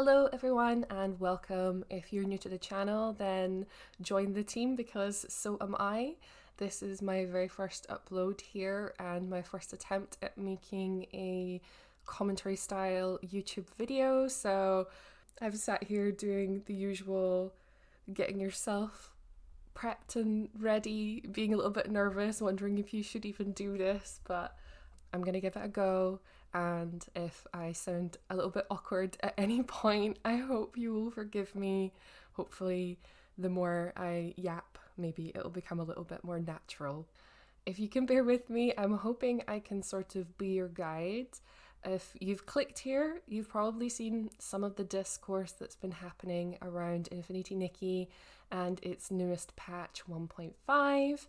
Hello everyone and welcome. If you're new to the channel, then join the team because so am I. This is my very first upload here and my first attempt at making a commentary style YouTube video. So I've sat here doing the usual, getting yourself prepped and ready, being a little bit nervous, wondering if you should even do this, but I'm gonna give it a go. And if I sound a little bit awkward at any point, I hope you will forgive me. Hopefully, the more I yap, maybe it'll become a little bit more natural. If you can bear with me, I'm hoping I can sort of be your guide. If you've clicked here, you've probably seen some of the discourse that's been happening around Infinity Nikki and its newest patch 1.5.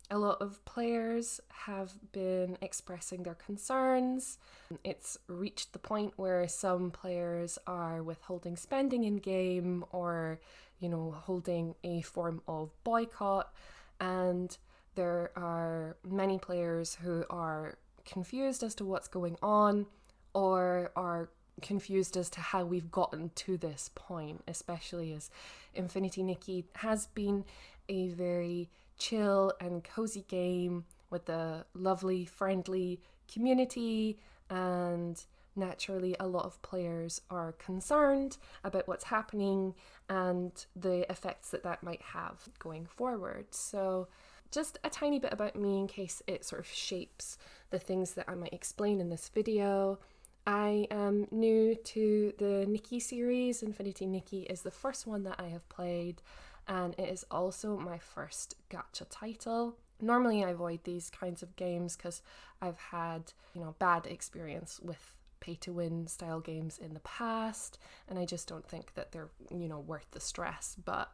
A lot of players have been expressing their concerns. It's reached the point where some players are withholding spending in game or, holding a form of boycott. And there are many players who are confused as to what's going on or are confused as to how we've gotten to this point, especially as Infinity Nikki has been a very chill and cozy game with a lovely, friendly community, and naturally a lot of players are concerned about what's happening and the effects that might have going forward. So just a tiny bit about me in case it sort of shapes the things that I might explain in this video. I am new to the Nikki series. Infinity Nikki is the first one that I have played, and it is also my first gacha title. Normally I avoid these kinds of games because I've had, bad experience with pay-to-win style games in the past, and I just don't think that they're, worth the stress. But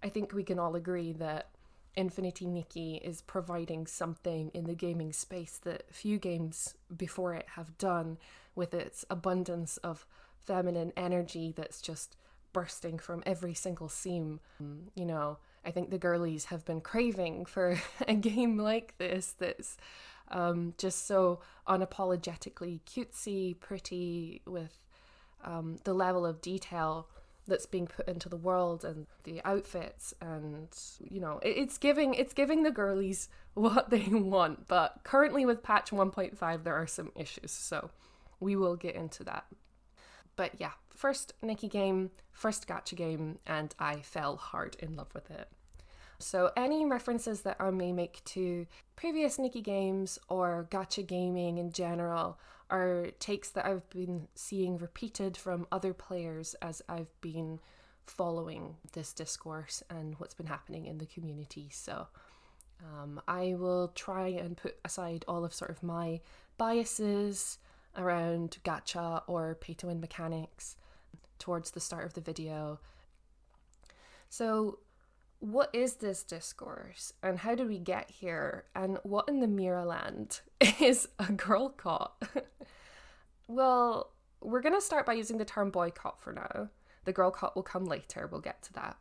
I think we can all agree that Infinity Nikki is providing something in the gaming space that few games before it have done, with its abundance of feminine energy that's just bursting from every single seam. I think the girlies have been craving for a game like this that's just so unapologetically cutesy, pretty, with the level of detail that's being put into the world and the outfits, and it's giving the girlies what they want. But currently with patch 1.5 there are some issues, so we will get into that. But yeah, first Nikki game, first gacha game, and I fell hard in love with it. So any references that I may make to previous Nikki games or gacha gaming in general are takes that I've been seeing repeated from other players as I've been following this discourse and what's been happening in the community. So I will try and put aside all of sort of my biases around gacha or pay-to-win mechanics towards the start of the video. So what is this discourse and how did we get here, and what in the Miraland is a girlcott? Well, we're going to start by using the term boycott for now. The girlcott will come later, we'll get to that.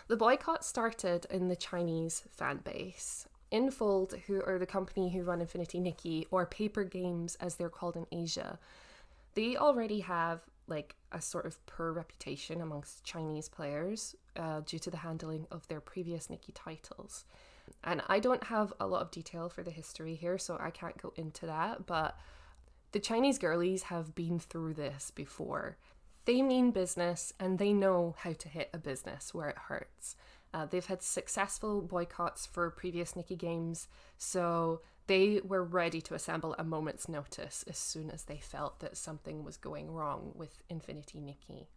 The boycott started in the Chinese fan base. Infold, who are the company who run Infinity Nikki, or Paper Games as they're called in Asia, they already have a sort of poor reputation amongst Chinese players due to the handling of their previous Nikki titles. And I don't have a lot of detail for the history here, so I can't go into that, but the Chinese girlies have been through this before. They mean business and they know how to hit a business where it hurts. They've had successful boycotts for previous Nikki games, so they were ready to assemble a moment's notice as soon as they felt that something was going wrong with Infinity Nikki.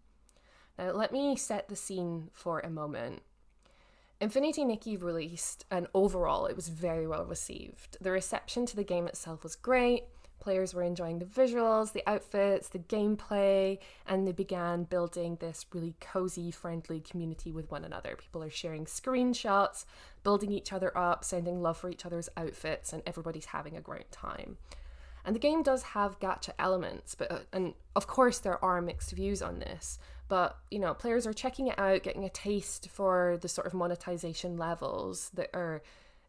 Now let me set the scene for a moment. Infinity Nikki released, and overall it was very well received. The reception to the game itself was great. Players were enjoying the visuals, the outfits, the gameplay, and they began building this really cozy, friendly community with one another. People are sharing screenshots, building each other up, sending love for each other's outfits, and everybody's having a great time. And the game does have gacha elements, and of course there are mixed views on this, but players are checking it out, getting a taste for the sort of monetization levels that are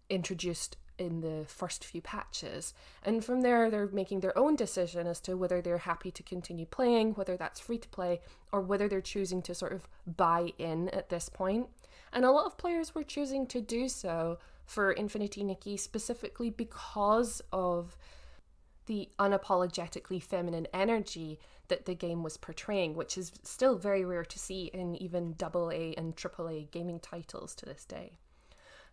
introduced in the first few patches. And from there, they're making their own decision as to whether they're happy to continue playing, whether that's free to play, or whether they're choosing to sort of buy in at this point. And a lot of players were choosing to do so for Infinity Nikki specifically because of the unapologetically feminine energy that the game was portraying, which is still very rare to see in even AA and AAA gaming titles to this day.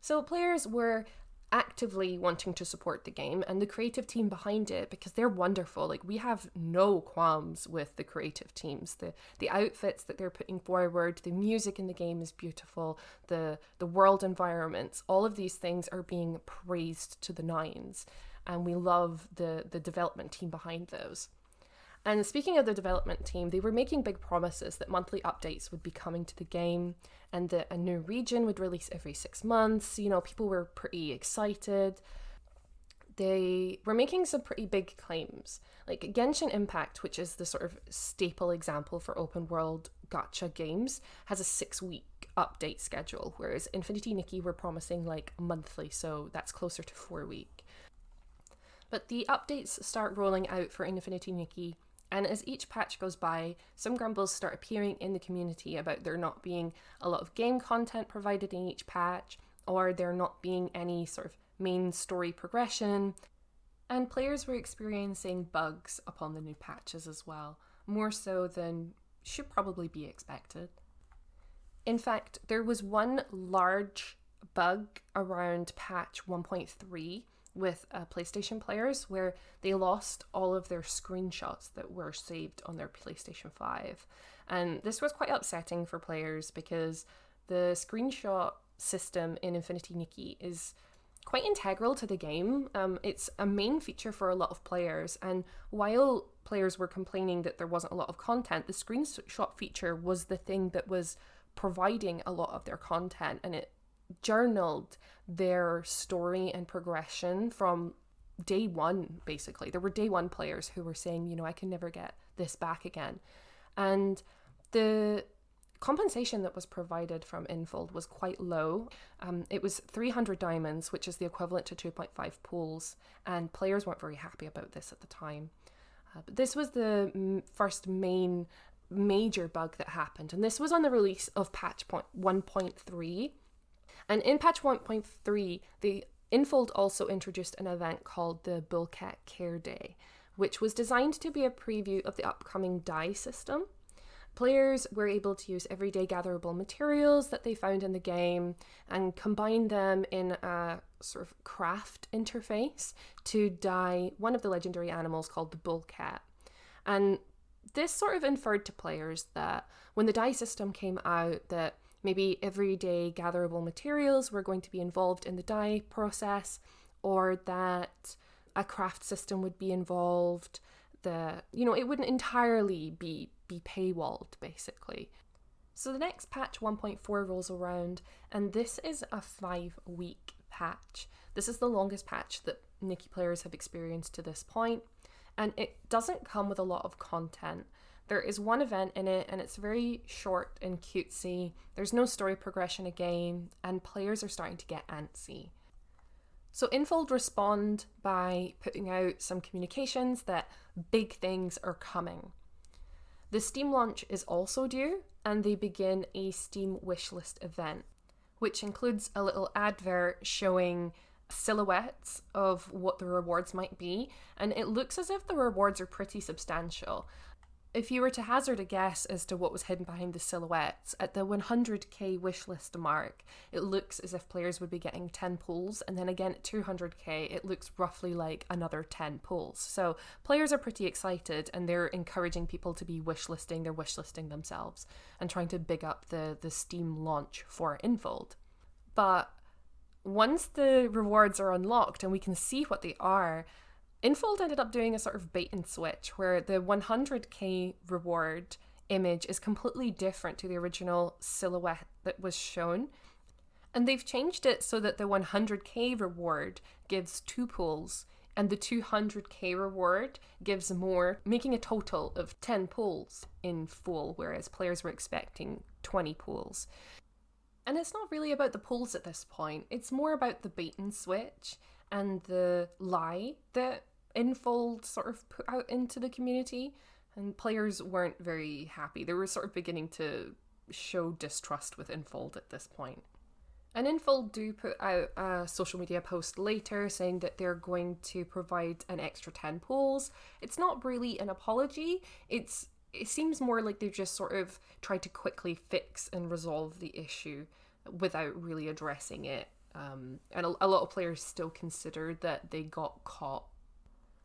So players were actively wanting to support the game and the creative team behind it, because they're wonderful. Like, we have no qualms with the creative teams. The outfits that they're putting forward, the music in the game is beautiful, the world environments, all of these things are being praised to the nines, and we love the development team behind those. And speaking of the development team, they were making big promises that monthly updates would be coming to the game and that a new region would release every 6 months. You know, people were pretty excited. They were making some pretty big claims. Like Genshin Impact, which is the sort of staple example for open world gacha games, has a 6-week update schedule, whereas Infinity Nikki were promising like monthly, so that's closer to 4 weeks. But the updates start rolling out for Infinity Nikki, and as each patch goes by, some grumbles start appearing in the community about there not being a lot of game content provided in each patch, or there not being any sort of main story progression, and players were experiencing bugs upon the new patches as well, more so than should probably be expected. In fact, there was one large bug around patch 1.3 with PlayStation players where they lost all of their screenshots that were saved on their PlayStation 5. And this was quite upsetting for players because the screenshot system in Infinity Nikki is quite integral to the game. It's a main feature for a lot of players, and while players were complaining that there wasn't a lot of content, the screenshot feature was the thing that was providing a lot of their content, and it journaled their story and progression from day one, basically. There were day one players who were saying, you know, I can never get this back again. And the compensation that was provided from Infold was quite low. It was 300 diamonds, which is the equivalent to 2.5 pools, and players weren't very happy about this at the time. But this was the first major bug that happened, and this was on the release of patch 1.3. And in patch 1.3, the Infold also introduced an event called the Bullquet Care Day, which was designed to be a preview of the upcoming dye system. Players were able to use everyday gatherable materials that they found in the game and combine them in a sort of craft interface to dye one of the legendary animals called the Bullquet. And this sort of inferred to players that when the dye system came out, that maybe everyday gatherable materials were going to be involved in the dye process, or that a craft system would be involved, that, you know, it wouldn't entirely be paywalled, basically. So the next patch 1.4 rolls around, and this is a 5-week patch. This is the longest patch that Nikki players have experienced to this point, and it doesn't come with a lot of content. There is one event in it, and it's very short and cutesy. There's no story progression again, and players are starting to get antsy. So Infold respond by putting out some communications that big things are coming. The Steam launch is also due, and they begin a Steam wishlist event, which includes a little advert showing silhouettes of what the rewards might be, and it looks as if the rewards are pretty substantial. If you were to hazard a guess as to what was hidden behind the silhouettes, at the 100k wishlist mark, it looks as if players would be getting 10 pulls, and then again at 200k, it looks roughly like another 10 pulls. So players are pretty excited, and they're encouraging people to be wishlisting. They're wishlisting themselves and trying to big up the Steam launch for Infold. But once the rewards are unlocked and we can see what they are, Infold ended up doing a sort of bait and switch where the 100k reward image is completely different to the original silhouette that was shown. And they've changed it so that the 100k reward gives 2 pulls and the 200k reward gives more, making a total of 10 pulls in full, whereas players were expecting 20 pulls. And it's not really about the pulls at this point, it's more about the bait and switch. and the lie that Infold sort of put out into the community, and players weren't very happy. They were sort of beginning to show distrust with Infold at this point. And Infold do put out a social media post later saying that they're going to provide an extra 10 pools. It's not really an apology. It seems more like they've just sort of tried to quickly fix and resolve the issue without really addressing it. And a lot of players still consider that they got caught.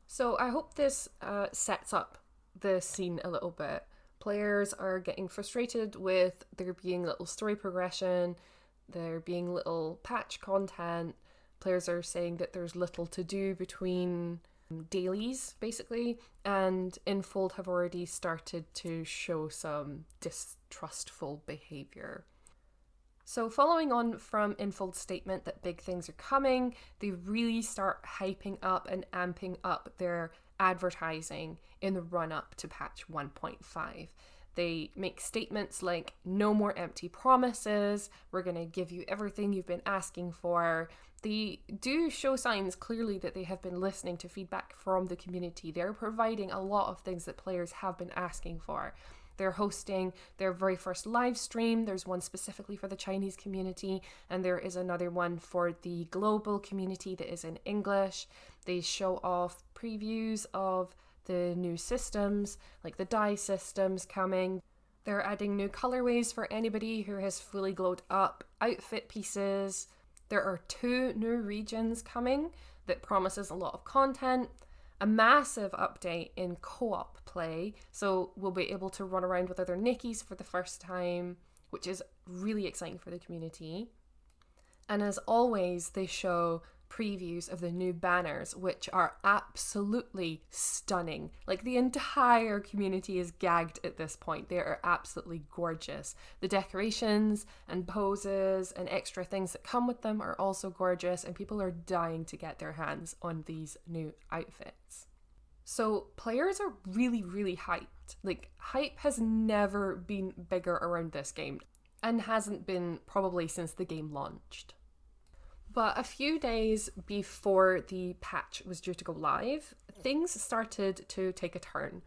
So I hope this sets up the scene a little bit. Players are getting frustrated with there being little story progression, there being little patch content. Players are saying that there's little to do between dailies, basically, and Infold have already started to show some distrustful behaviour. So following on from Infold's statement that big things are coming, they really start hyping up and amping up their advertising in the run-up to patch 1.5. They make statements like, no more empty promises, we're going to give you everything you've been asking for. They do show signs clearly that they have been listening to feedback from the community. They're providing a lot of things that players have been asking for. They're hosting their very first live stream. There's one specifically for the Chinese community, and there is another one for the global community that is in English. They show off previews of the new systems, like the dye systems coming. They're adding new colorways for anybody who has fully glowed up outfit pieces. There are 2 new regions coming that promises a lot of content. A massive update in co-op play, so we'll be able to run around with other Nickies for the first time, which is really exciting for the community. And as always, they show previews of the new banners, which are absolutely stunning. Like, the entire community is gagged at this point. They are absolutely gorgeous. The decorations and poses and extra things that come with them are also gorgeous, and people are dying to get their hands on these new outfits. So players are really, really hyped. Like, hype has never been bigger around this game, and hasn't been probably since the game launched. But a few days before the patch was due to go live, things started to take a turn.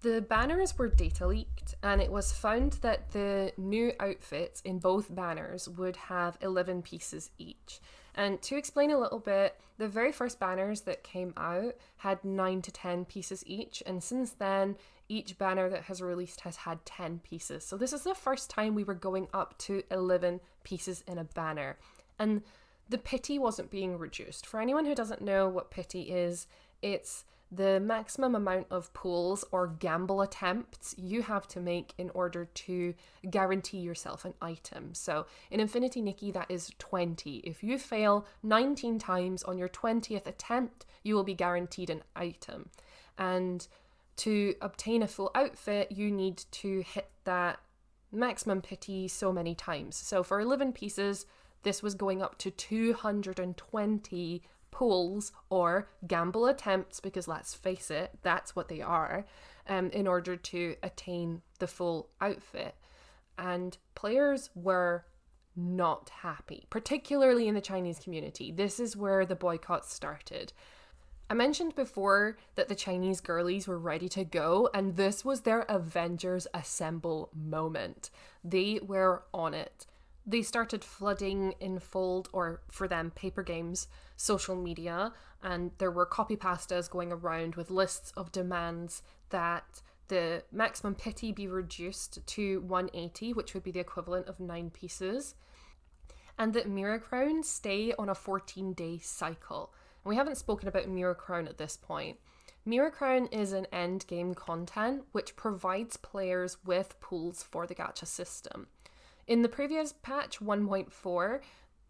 The banners were data leaked, and it was found that the new outfits in both banners would have 11 pieces each. And to explain a little bit, the very first banners that came out had 9 to 10 pieces each, and since then, each banner that has released has had 10 pieces. So this is the first time we were going up to 11 pieces in a banner. And the pity wasn't being reduced. For anyone who doesn't know what pity is, it's the maximum amount of pulls or gamble attempts you have to make in order to guarantee yourself an item. So in Infinity Nikki, that is 20. If you fail 19 times on your 20th attempt, you will be guaranteed an item. And to obtain a full outfit, you need to hit that maximum pity so many times. So for 11 pieces, this was going up to 220 pulls or gamble attempts, because let's face it, that's what they are, in order to attain the full outfit. And players were not happy, particularly in the Chinese community. This is where the boycott started. I mentioned before that the Chinese girlies were ready to go, and this was their Avengers Assemble moment. They were on it. They started flooding Infold, or for them, Paper Games, social media, and there were copy pastas going around with lists of demands that the maximum pity be reduced to 180, which would be the equivalent of 9 pieces, and that Mira Crown stay on a 14-day cycle. And we haven't spoken about Mira Crown at this point. Mira Crown is an end game content which provides players with pools for the gacha system. In the previous patch 1.4,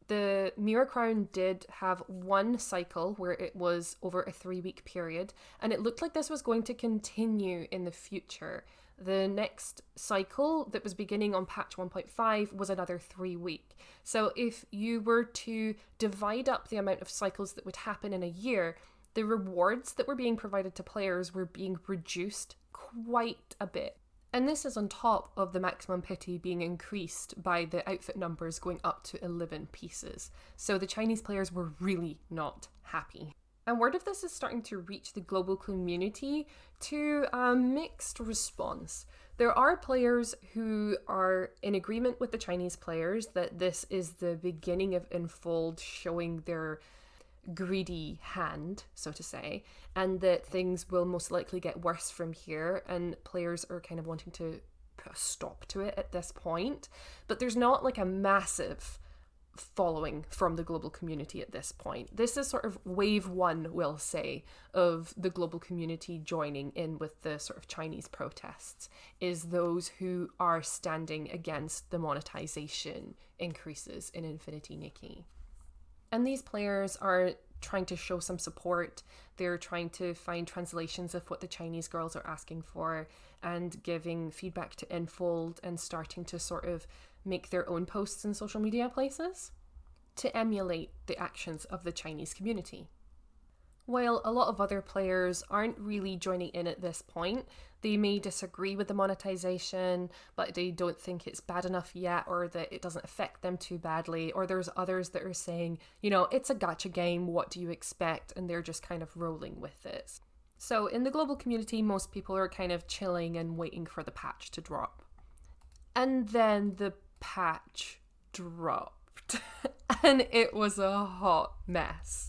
the Mira Crown did have one cycle where it was over a 3-week period, and it looked like this was going to continue in the future. The next cycle that was beginning on patch 1.5 was another 3-week. So if you were to divide up the amount of cycles that would happen in a year, the rewards that were being provided to players were being reduced quite a bit. And this is on top of the maximum pity being increased by the outfit numbers going up to 11 pieces. So the Chinese players were really not happy. And word of this is starting to reach the global community to a mixed response. There are players who are in agreement with the Chinese players that this is the beginning of Infold showing their greedy hand, so to say, and that things will most likely get worse from here, and players are kind of wanting to put a stop to it at this point. But there's not like a massive following from the global community at this point. This is sort of wave one, we'll say, of the global community joining in with the sort of Chinese protests, is those who are standing against the monetization increases in Infinity Nikki. And these players are trying to show some support. They're trying to find translations of what the Chinese girls are asking for and giving feedback to Infold and starting to sort of make their own posts in social media places to emulate the actions of the Chinese community. While a lot of other players aren't really joining in at this point, they may disagree with the monetization, but they don't think it's bad enough yet, or that it doesn't affect them too badly, or there's others that are saying, you know, it's a gacha game, what do you expect? And they're just kind of rolling with it. So in the global community, most people are kind of chilling and waiting for the patch to drop. And then the patch dropped, and it was a hot mess.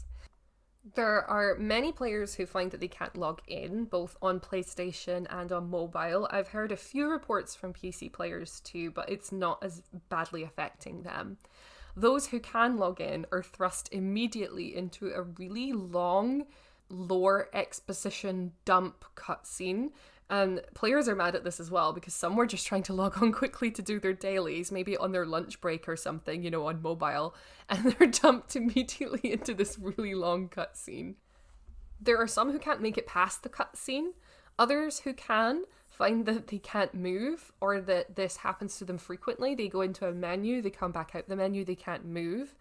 There are many players who find that they can't log in, both on PlayStation and on mobile. I've heard a few reports from PC players too, but it's not as badly affecting them. Those who can log in are thrust immediately into a really long lore exposition dump cutscene. And players are mad at this as well, because some were just trying to log on quickly to do their dailies, maybe on their lunch break or something, you know, on mobile, and they're dumped immediately into this really long cutscene. There are some who can't make it past the cutscene. Others who can find that they can't move, or that this happens to them frequently. They go into a menu, they come back out the menu, they can't move.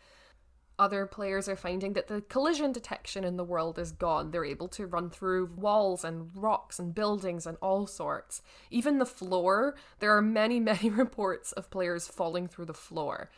Other players are finding that the collision detection in the world is gone. They're able to run through walls and rocks and buildings and all sorts. Even the floor, there are many, many reports of players falling through the floor.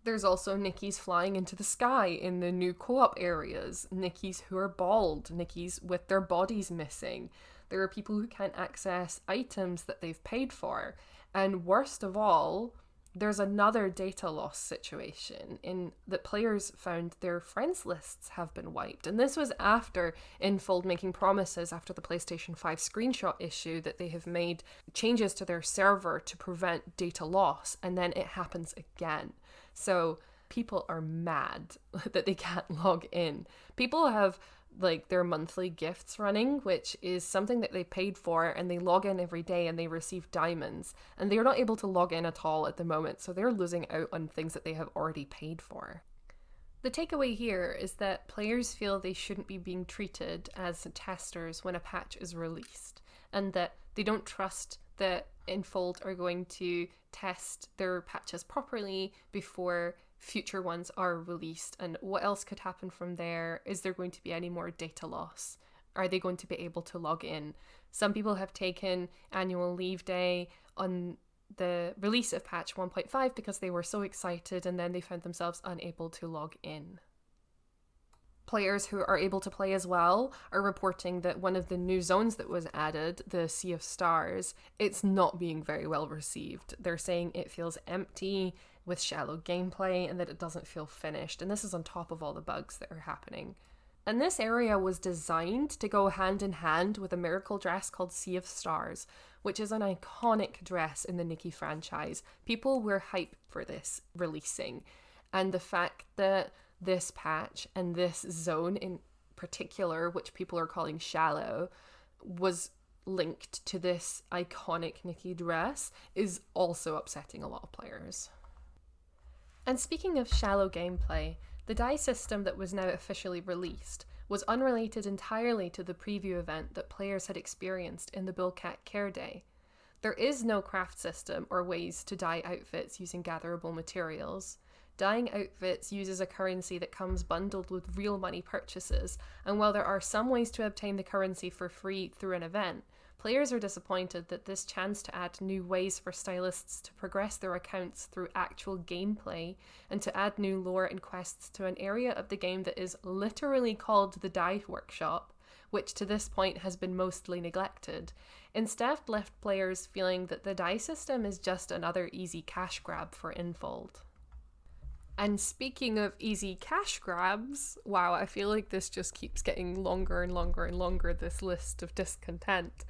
There's also Nikki's flying into the sky in the new co-op areas. Nikki's who are bald. Nikki's with their bodies missing. There are people who can't access items that they've paid for. And worst of all, there's another data loss situation in that players found their friends lists have been wiped. And this was after Infold making promises after the PlayStation 5 screenshot issue that they have made changes to their server to prevent data loss, and then it happens again. So people are mad that they can't log in. People have like their monthly gifts running, which is something that they paid for, and they log in every day and they receive diamonds, and they're not able to log in at all at the moment, so they're losing out on things that they have already paid for. The takeaway here is that players feel they shouldn't be being treated as testers when a patch is released, and that they don't trust that Infold are going to test their patches properly before future ones are released. And what else could happen from there? Is there going to be any more data loss? Are they going to be able to log in? Some people have taken annual leave day on the release of patch 1.5 because they were so excited, and then they found themselves unable to log in. Players who are able to play as well are reporting that one of the new zones that was added, the Sea of Stars, it's not being very well received. They're saying it feels empty with shallow gameplay and that it doesn't feel finished. And this is on top of all the bugs that are happening. And this area was designed to go hand in hand with a miracle dress called Sea of Stars, which is an iconic dress in the Nikki franchise. People were hyped for this releasing. And the fact that this patch and this zone in particular, which people are calling shallow, was linked to this iconic Nikki dress is also upsetting a lot of players. And speaking of shallow gameplay, the die system that was now officially released was unrelated entirely to the preview event that players had experienced in the Bullquet Care day. There is no craft system or ways to dye outfits using gatherable materials. Dyeing outfits uses a currency that comes bundled with real money purchases, and while there are some ways to obtain the currency for free through an event, players are disappointed that this chance to add new ways for stylists to progress their accounts through actual gameplay and to add new lore and quests to an area of the game that is literally called the Dye Workshop, which to this point has been mostly neglected, instead left players feeling that the dye system is just another easy cash grab for Infold. And speaking of easy cash grabs, wow, I feel like this just keeps getting longer and longer and longer, this list of discontent.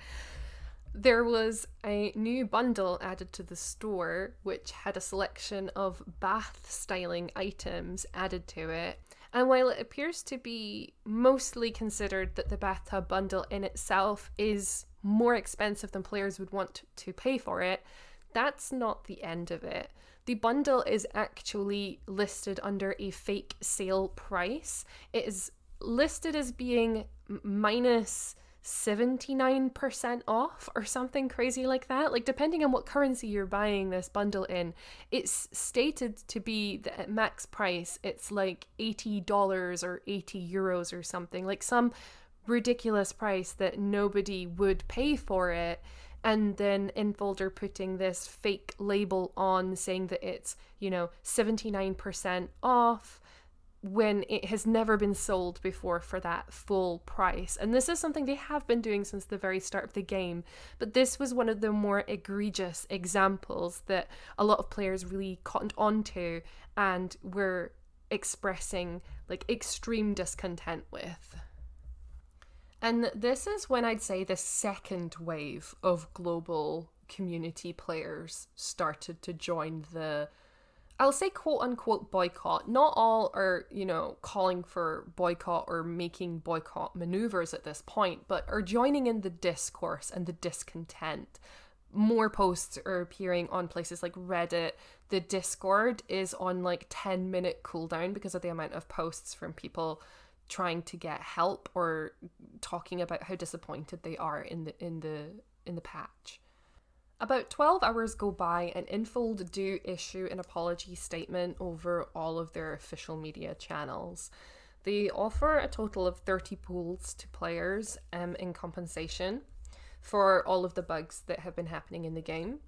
There was a new bundle added to the store which had a selection of bath styling items added to it. And while it appears to be mostly considered that the bathtub bundle in itself is more expensive than players would want to pay for it, that's not the end of it. The bundle is actually listed under a fake sale price. It is listed as being minus 79% off or something crazy like that. Like, depending on what currency you're buying this bundle in, it's stated to be that at max price it's like $80 or €80 or something, like some ridiculous price that nobody would pay for it. And then Infold are putting this fake label on saying that it's, 79% off, when it has never been sold before for that full price. And this is something they have been doing since the very start of the game, but this was one of the more egregious examples that a lot of players really cottoned onto and were expressing like extreme discontent with. And this is when I'd say the second wave of global community players started to join the, I'll say quote unquote boycott. Not all are, calling for boycott or making boycott maneuvers at this point, but are joining in the discourse and the discontent. More posts are appearing on places like Reddit. The Discord is on like 10-minute cooldown because of the amount of posts from people trying to get help or talking about how disappointed they are in the patch. About 12 hours go by and Infold do issue an apology statement over all of their official media channels. They offer a total of 30 pools to players in compensation for all of the bugs that have been happening in the game.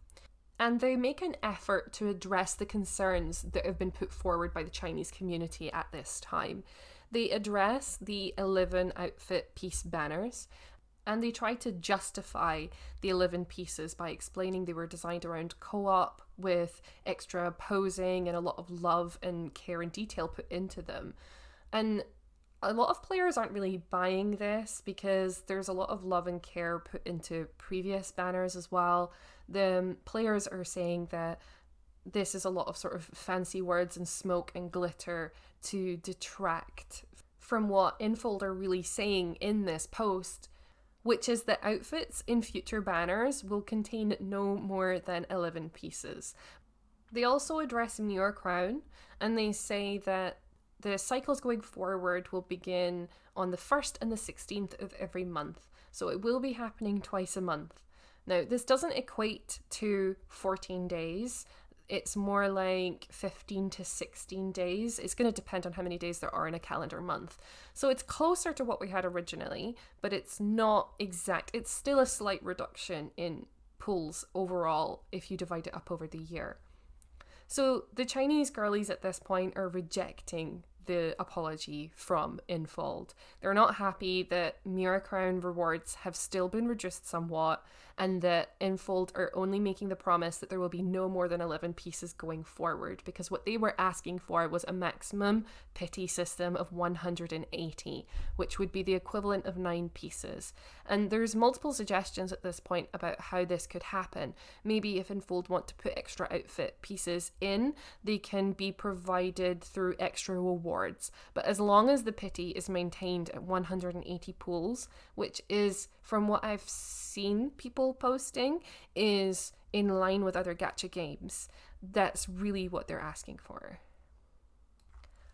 And they make an effort to address the concerns that have been put forward by the Chinese community at this time. They address the 11 outfit piece banners, and they try to justify the 11 pieces by explaining they were designed around co-op with extra posing and a lot of love and care and detail put into them. And a lot of players aren't really buying this because there's a lot of love and care put into previous banners as well. The players are saying that this is a lot of sort of fancy words and smoke and glitter to detract from what Infold are really saying in this post, which is that outfits in future banners will contain no more than 11 pieces. They also address Mira Crown, and they say that the cycles going forward will begin on the 1st and the 16th of every month, so it will be happening twice a month. Now, this doesn't equate to 14 days. It's more like 15 to 16 days. It's going to depend on how many days there are in a calendar month. So it's closer to what we had originally, but it's not exact. It's still a slight reduction in pools overall if you divide it up over the year. So the Chinese girlies at this point are rejecting the apology from Infold. They're not happy that Mira Crown rewards have still been reduced somewhat, and that Infold are only making the promise that there will be no more than 11 pieces going forward, because what they were asking for was a maximum pity system of 180, which would be the equivalent of 9 pieces. And there's multiple suggestions at this point about how this could happen. Maybe if Infold want to put extra outfit pieces in, they can be provided through extra rewards. But as long as the pity is maintained at 180 pools, which is, from what I've seen people posting, is in line with other gacha games, that's really what they're asking for.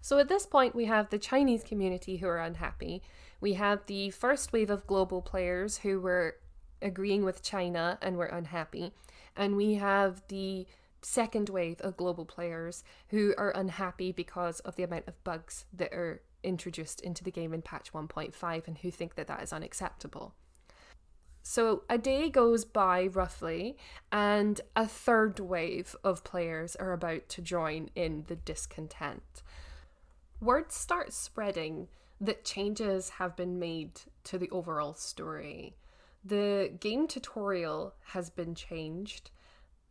So at this point, we have the Chinese community who are unhappy. We have the first wave of global players who were agreeing with China and were unhappy. And we have the second wave of global players who are unhappy because of the amount of bugs that are introduced into the game in patch 1.5 and who think that that is unacceptable. So a day goes by roughly, and a third wave of players are about to join in the discontent. Word starts spreading that changes have been made to the overall story. The game tutorial has been changed.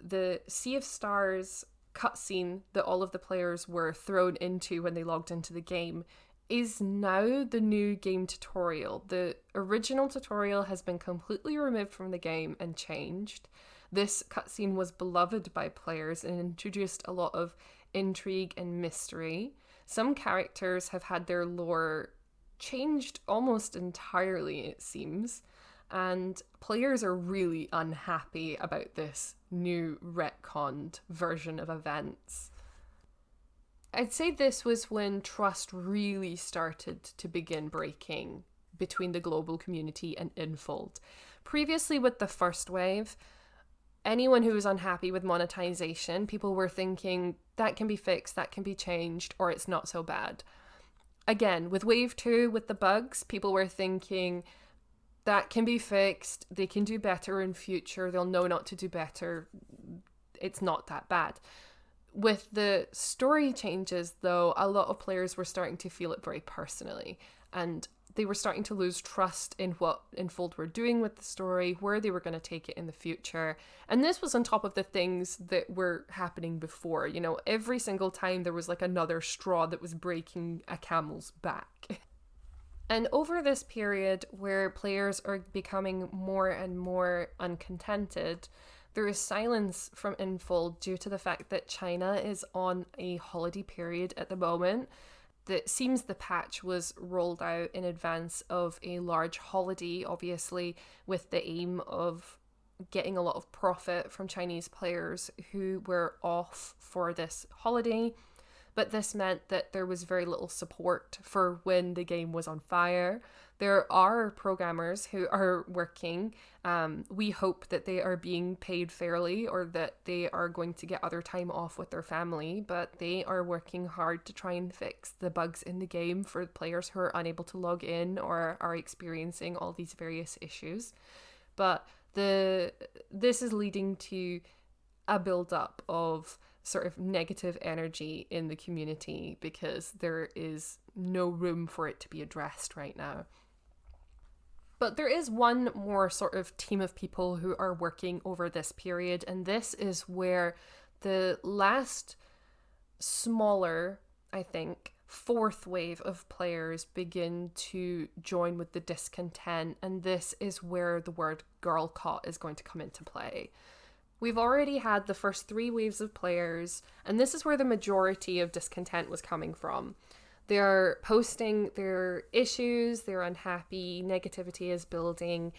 The Sea of Stars cutscene that all of the players were thrown into when they logged into the game is now the new game tutorial. The original tutorial has been completely removed from the game and changed. This cutscene was beloved by players and introduced a lot of intrigue and mystery. Some characters have had their lore changed almost entirely, it seems, and players are really unhappy about this new retconned version of events. I'd say this was when trust really started to begin breaking between the global community and Infold. Previously, with the first wave, anyone who was unhappy with monetization, people were thinking that can be fixed, that can be changed, or it's not so bad. Again, with wave 2, with the bugs, people were thinking that can be fixed, they can do better in future, they'll know not to do better, it's not that bad. With the story changes, though, a lot of players were starting to feel it very personally, and they were starting to lose trust in what Infold were doing with the story, where they were going to take it in the future. And this was on top of the things that were happening before. You know, every single time there was like another straw that was breaking a camel's back. And over this period where players are becoming more and more uncontented, there is silence from Infold due to the fact that China is on a holiday period at the moment. That seems the patch was rolled out in advance of a large holiday, obviously, with the aim of getting a lot of profit from Chinese players who were off for this holiday. But this meant that there was very little support for when the game was on fire. There are programmers who are working. We hope that they are being paid fairly or that they are going to get other time off with their family, but they are working hard to try and fix the bugs in the game for players who are unable to log in or are experiencing all these various issues. But this is leading to a build-up of sort of negative energy in the community because there is no room for it to be addressed right now. But there is one more sort of team of people who are working over this period, and this is where the last smaller, I think, fourth wave of players begin to join with the discontent, and this is where the word Girlcott is going to come into play. We've already had the first 3 waves of players, and this is where the majority of discontent was coming from. They're posting their issues, they're unhappy, negativity is building,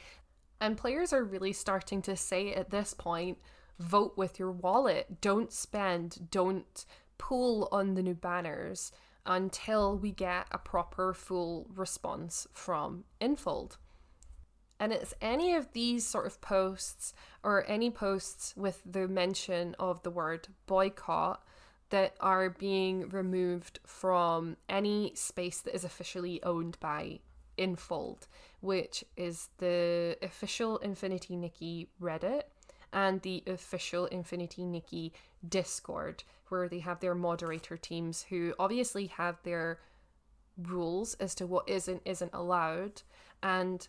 and players are really starting to say at this point, vote with your wallet, don't spend, don't pull on the new banners until we get a proper full response from Infold. And it's any of these sort of posts or any posts with the mention of the word boycott that are being removed from any space that is officially owned by Infold, which is the official Infinity Nikki Reddit and the official Infinity Nikki Discord, where they have their moderator teams who obviously have their rules as to what isn't allowed, and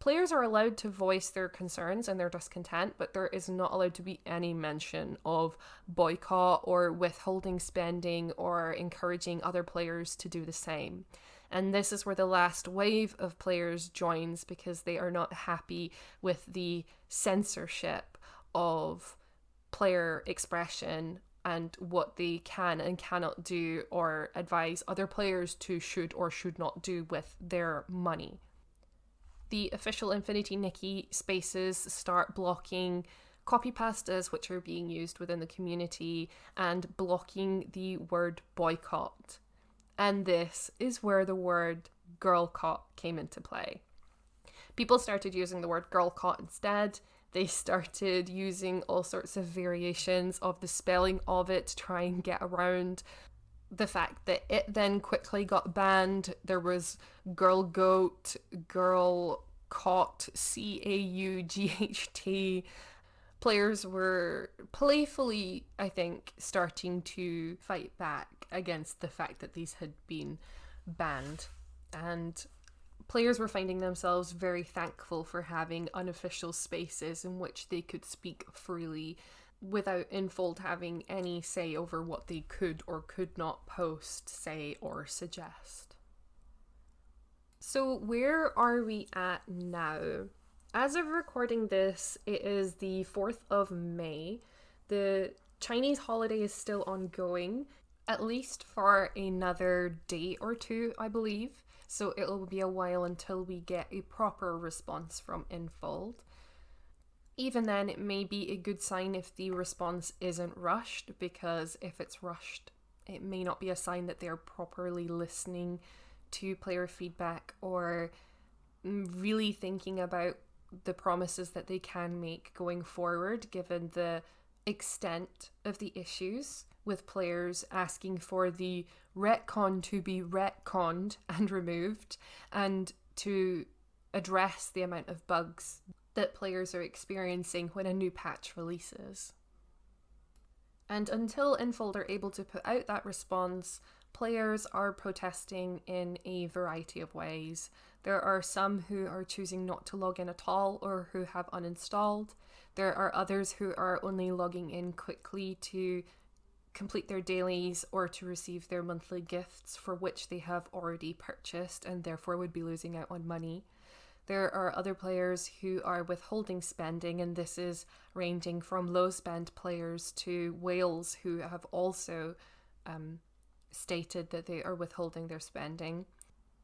players are allowed to voice their concerns and their discontent, but there is not allowed to be any mention of boycott or withholding spending or encouraging other players to do the same. And this is where the last wave of players joins because they are not happy with the censorship of player expression and what they can and cannot do or advise other players to should or should not do with their money. The official Infinity Nikki spaces start blocking copy pastas which are being used within the community and blocking the word boycott. And this is where the word girlcott came into play. People started using the word girlcott instead. They started using all sorts of variations of the spelling of it to try and get around the fact that it then quickly got banned. There was girl goat, girl Boycott, CAUGHT, players were playfully, I think, starting to fight back against the fact that these had been banned. And players were finding themselves very thankful for having unofficial spaces in which they could speak freely without Infold having any say over what they could or could not post, say, or suggest. So where are we at now? As of recording this, it is the 4th of May. The Chinese holiday is still ongoing, at least for another day or two, I believe. So it'll be a while until we get a proper response from Infold. Even then, it may be a good sign if the response isn't rushed, because if it's rushed, it may not be a sign that they're properly listening to player feedback or really thinking about the promises that they can make going forward, given the extent of the issues with players asking for the retcon to be retconned and removed, and to address the amount of bugs that players are experiencing when a new patch releases. And until Infold are able to put out that response, players are protesting in a variety of ways. There are some who are choosing not to log in at all or who have uninstalled. There are others who are only logging in quickly to complete their dailies or to receive their monthly gifts, for which they have already purchased and therefore would be losing out on money. There are other players who are withholding spending, and this is ranging from low spend players to whales who have also stated that they are withholding their spending.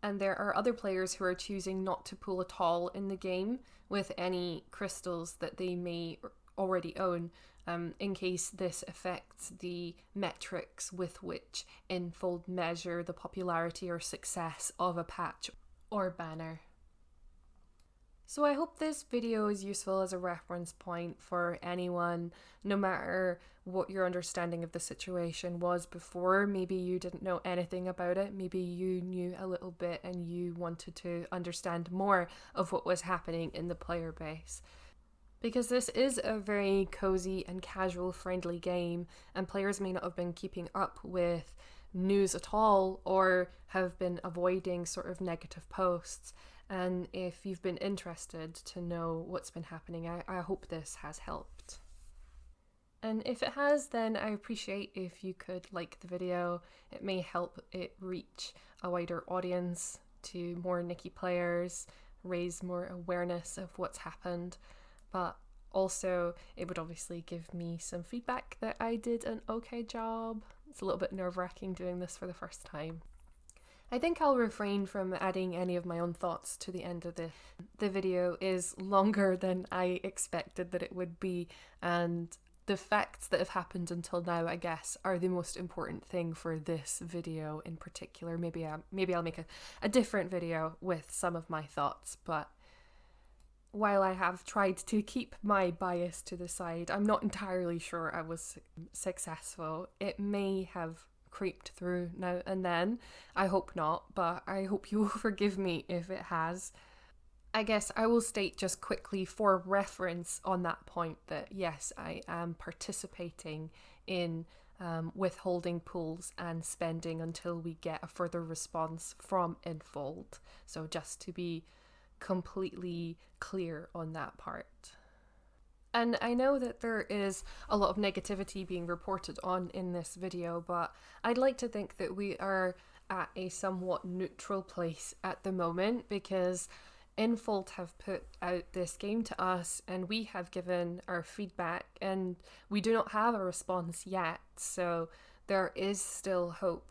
And there are other players who are choosing not to pull at all in the game with any crystals that they may already own, in case this affects the metrics with which Infold measure the popularity or success of a patch or banner. So I hope this video is useful as a reference point for anyone, no matter what your understanding of the situation was before. Maybe you didn't know anything about it, maybe you knew a little bit and you wanted to understand more of what was happening in the player base. Because this is a very cozy and casual friendly game, and players may not have been keeping up with news at all or have been avoiding sort of negative posts. And if you've been interested to know what's been happening, I hope this has helped. And if it has, then I appreciate if you could like the video. It may help it reach a wider audience, to more Nikki players, raise more awareness of what's happened. But also, it would obviously give me some feedback that I did an okay job. It's a little bit nerve-wracking doing this for the first time. I think I'll refrain from adding any of my own thoughts to the end of this. The video is longer than I expected that it would be, and the facts that have happened until now, I guess, are the most important thing for this video in particular. Maybe I'll make a different video with some of my thoughts, but while I have tried to keep my bias to the side, I'm not entirely sure I was successful. It may have creeped through now and then. I hope not, but I hope you will forgive me if it has. I guess I will state just quickly for reference on that point that yes, I am participating in withholding pools and spending until we get a further response from Infold. So just to be completely clear on that part. And I know that there is a lot of negativity being reported on in this video, but I'd like to think that we are at a somewhat neutral place at the moment, because Infold have put out this game to us and we have given our feedback and we do not have a response yet. So there is still hope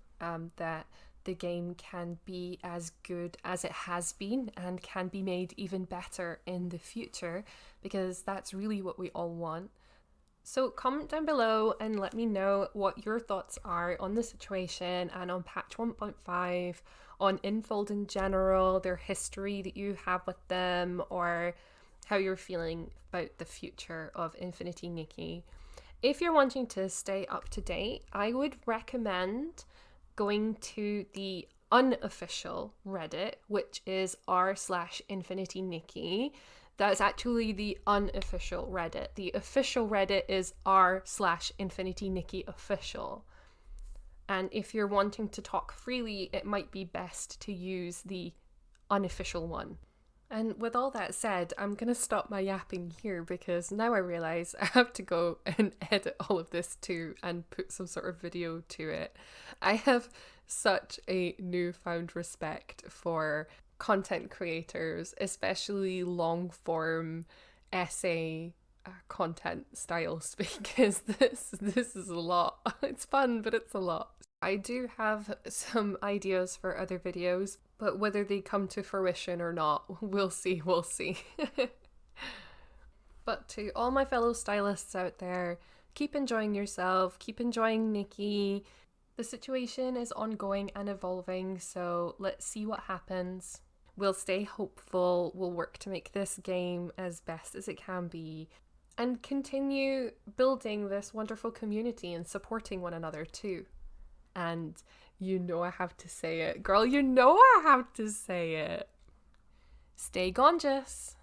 that the game can be as good as it has been and can be made even better in the future, because that's really what we all want. So comment down below and let me know what your thoughts are on the situation and on patch 1.5, on Infold in general, their history that you have with them, or how you're feeling about the future of Infinity Nikki. If you're wanting to stay up to date, I would recommend going to the unofficial Reddit, which is r/Infinity Nikki. That's actually the unofficial Reddit. The official Reddit is r/Infinity Nikki official. And if you're wanting to talk freely, it might be best to use the unofficial one. And with all that said, I'm going to stop my yapping here because now I realise I have to go and edit all of this too and put some sort of video to it. I have such a newfound respect for content creators, especially long form essay content styles, because this is a lot. It's fun, but it's a lot. I do have some ideas for other videos, but whether they come to fruition or not, we'll see. But to all my fellow stylists out there, keep enjoying yourself, keep enjoying Nikki. The situation is ongoing and evolving, so let's see what happens. We'll stay hopeful, we'll work to make this game as best as it can be, and continue building this wonderful community and supporting one another too. And you know I have to say it. Girl, you know I have to say it. Stay gorgeous.